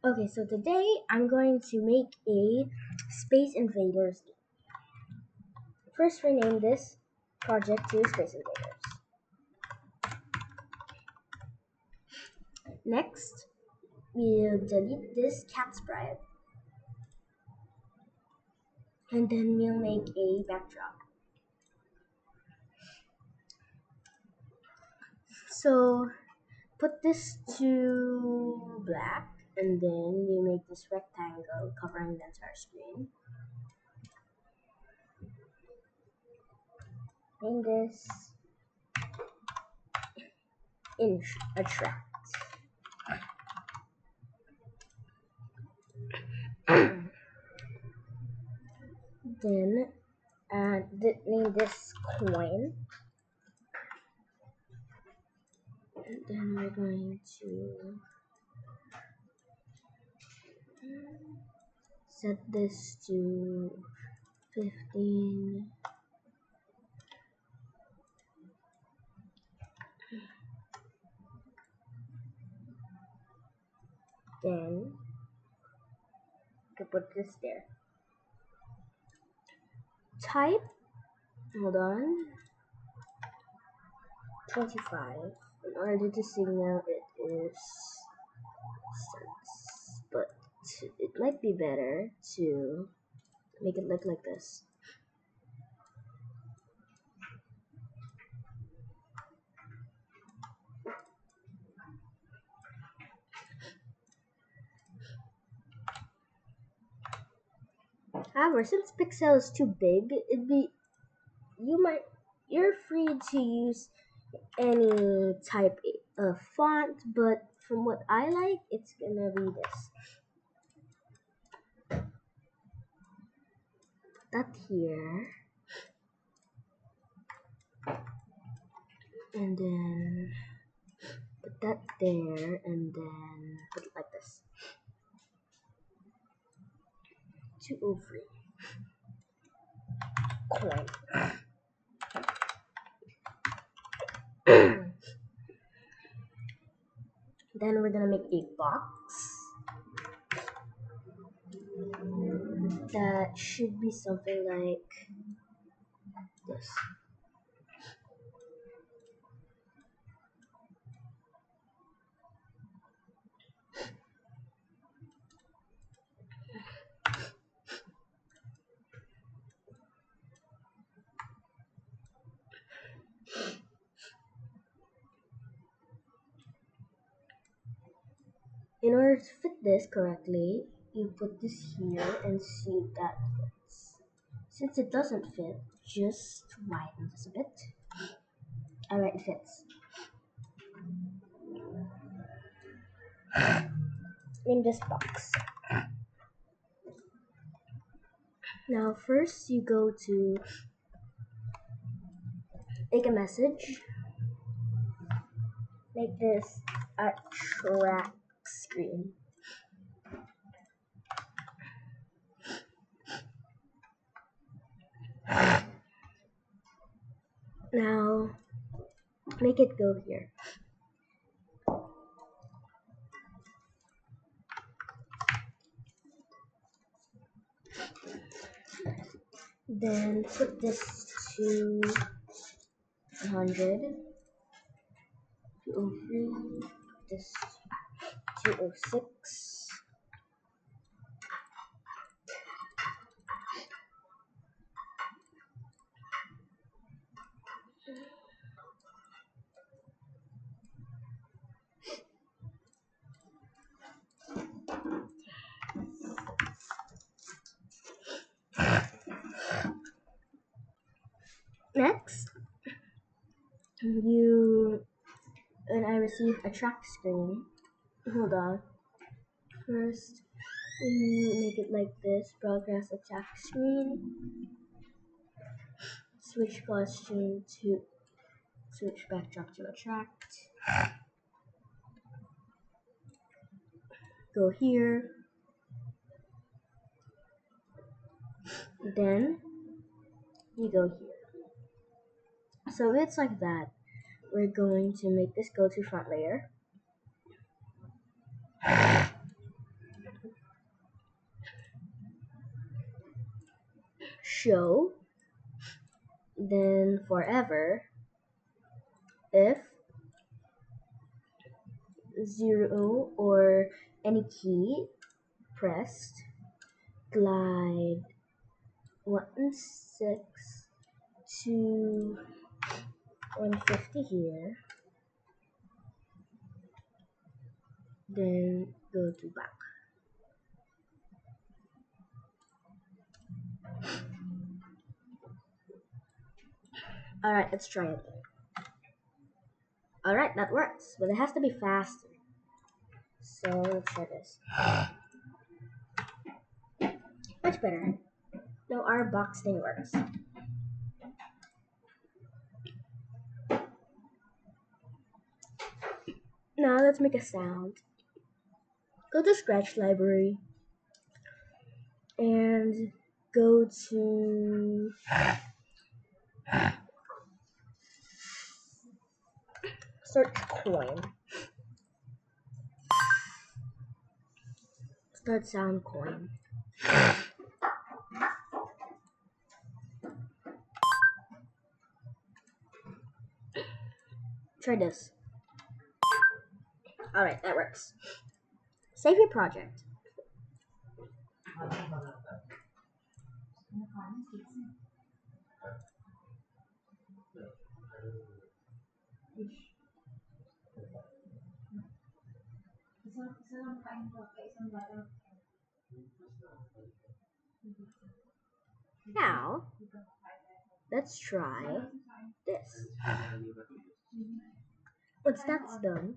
Okay, so today I'm going to make a Space Invaders game. First, rename this project to Space Invaders. Next, we'll delete this cat sprite, and then we'll make a backdrop. So, put this to black, and then you make this rectangle covering the entire screen. Name this attract. Then name this coin. And then we're going to set this to 15. Then to put this there. Type, hold on, 25. In order to signal it is cents, but it might be better to make it look like this. However, since pixel is too big, you're free to use any type of font, but from what I like, it's gonna be this. That here, and then put that there, and then put it like this. 203 coin. Then we're gonna make a box that should be something like this. In order to fit this correctly, you put this here and see if that fits. Since it doesn't fit, just widen this a bit. Alright, it fits. In this box. Now first you go to make a message. Make this a track screen. Now make it go here. Then put this to 100, 203, this 206. Next, when I receive a track screen, hold on. First, you make it like this: progress attack screen, switch costume to switch backdrop to attract. Go here. Then you go here. So it's like that. We're going to make this go to front layer. show, then forever, if zero or any key pressed, glide 1 6 to 150 here, then go to back. Alright, let's try it. Alright, that works, but it has to be faster. So let's try this. Much better. Now our box thing works. Now let's make a sound. Go to Scratch Library and go to search coin. Start sound coin. Try this. Alright, that works. Save your project. Now, let's try this. Once that's done,